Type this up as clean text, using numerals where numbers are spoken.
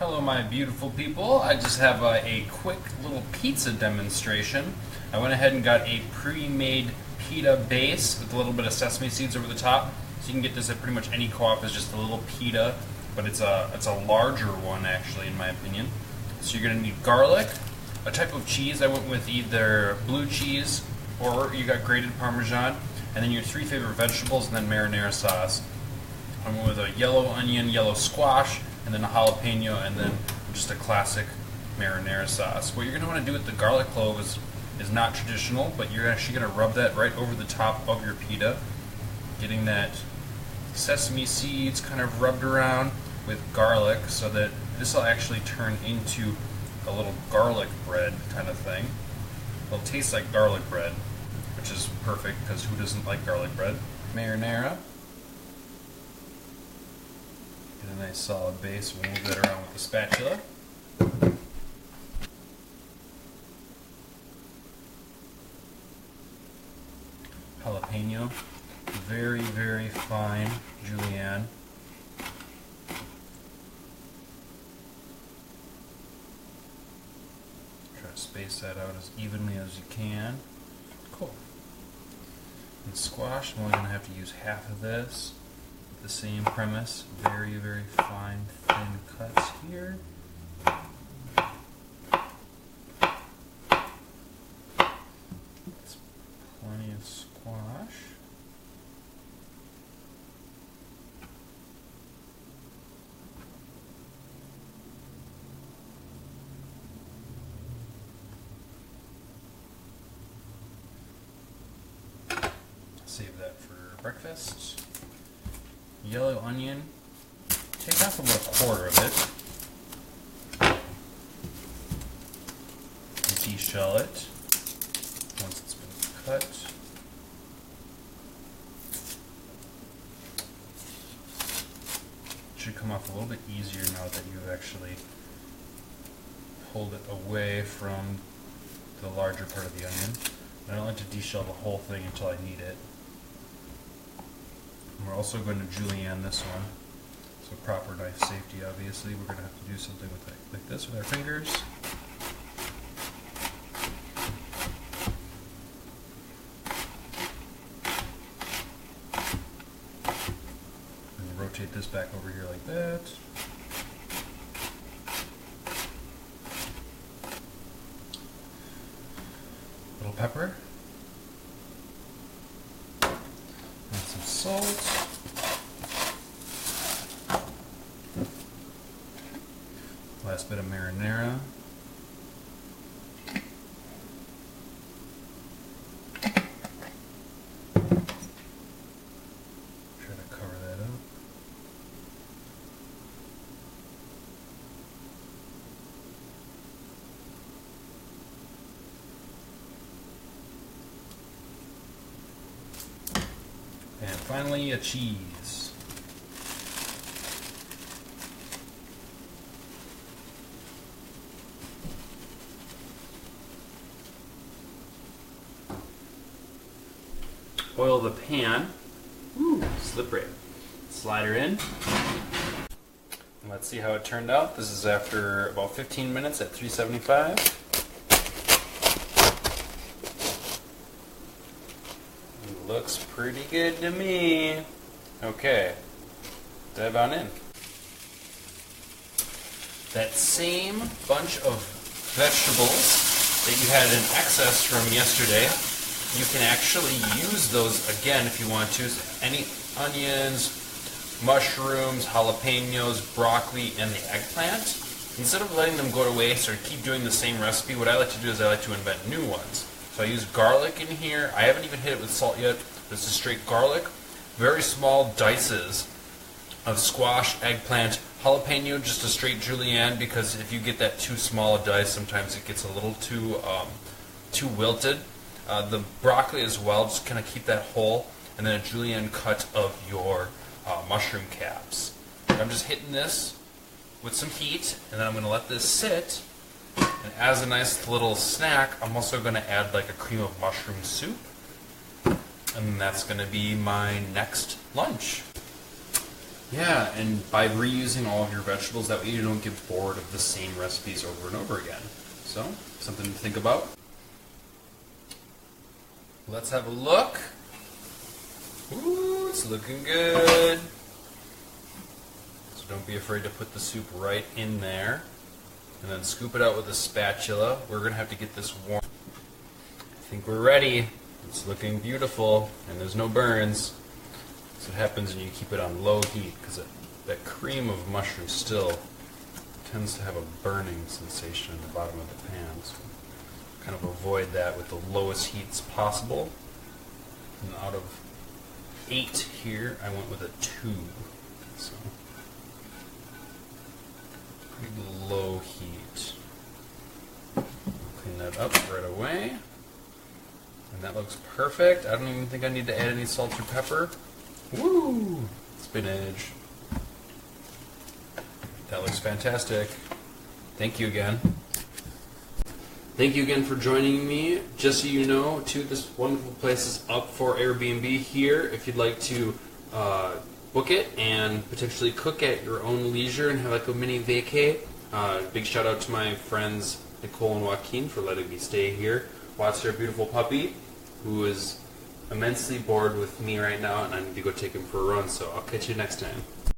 Hello my beautiful people. I just have a quick little pizza demonstration. I went ahead and got a pre-made pita base with a little bit of sesame seeds over the top. So you can get this at pretty much any co-op as just a little pita, but it's a larger one actually in my opinion. So you're going to need garlic, a type of cheese. I went with either blue cheese or you got grated Parmesan, and then your three favorite vegetables and then marinara sauce. I went with a yellow onion, yellow squash, and then a jalapeno, and then just a classic marinara sauce. What you're going to want to do with the garlic clove is not traditional, but you're actually going to rub that right over the top of your pita, getting that sesame seeds kind of rubbed around with garlic so that this will actually turn into a little garlic bread kind of thing. It'll taste like garlic bread, which is perfect because who doesn't like garlic bread? Marinara. Get a nice solid base. We'll move that around with the spatula. Jalapeno. Very, very fine julienne. Try to space that out as evenly as you can. Cool. And squash, I'm only going to have to use half of this. The same premise, very, very fine, thin cuts here. That's plenty of squash. Save that for breakfast. Yellow onion, take off about a quarter of it. And de-shell it once it's been cut. It should come off a little bit easier now that you've actually pulled it away from the larger part of the onion. I don't like to de-shell the whole thing until I need it. We're also going to julienne this one, so proper knife safety obviously. We're going to have to do something with it like this with our fingers. And rotate this back over here like that. Little pepper. And some salt. Last bit of marinara. Try to cover that up. And finally, a cheese. Oil the pan. Ooh, slippery. Slide her in. And let's see how it turned out. This is after about 15 minutes at 375. Looks pretty good to me. Okay, dive on in. That same bunch of vegetables that you had in excess from yesterday, you can actually use those again if you want to. Any onions, mushrooms, jalapenos, broccoli, and the eggplant. Instead of letting them go to waste or keep doing the same recipe, what I like to do is I like to invent new ones. So I use garlic in here. I haven't even hit it with salt yet. This is straight garlic. Very small dices of squash, eggplant, jalapeno, just a straight julienne, because if you get that too small a dice, sometimes it gets a little too wilted. The broccoli as well, just kind of keep that whole, and then a julienne cut of your mushroom caps. I'm just hitting this with some heat, and then I'm going to let this sit. And as a nice little snack, I'm also going to add like a cream of mushroom soup. And that's going to be my next lunch. Yeah, and by reusing all of your vegetables, that way you don't get bored of the same recipes over and over again. So, something to think about. Let's have a look. Ooh, it's looking good. So don't be afraid to put the soup right in there. And then scoop it out with a spatula. We're going to have to get this warm. I think we're ready. It's looking beautiful, and there's no burns. That's what happens when you keep it on low heat, because that cream of mushroom still tends to have a burning sensation in the bottom of the pan. So kind of avoid that with the lowest heats possible. And out of 8 here, I went with a 2. So pretty low heat. Clean that up right away. And that looks perfect. I don't even think I need to add any salt or pepper. Woo! Spinach. That looks fantastic. Thank you again. Thank you again for joining me. Just so you know, too, this wonderful place is up for Airbnb here. If you'd like to book it and potentially cook at your own leisure and have like a mini vacay. Big shout out to my friends Nicole and Joaquin for letting me stay here. Watch their beautiful puppy, who is immensely bored with me right now, and I need to go take him for a run, so I'll catch you next time.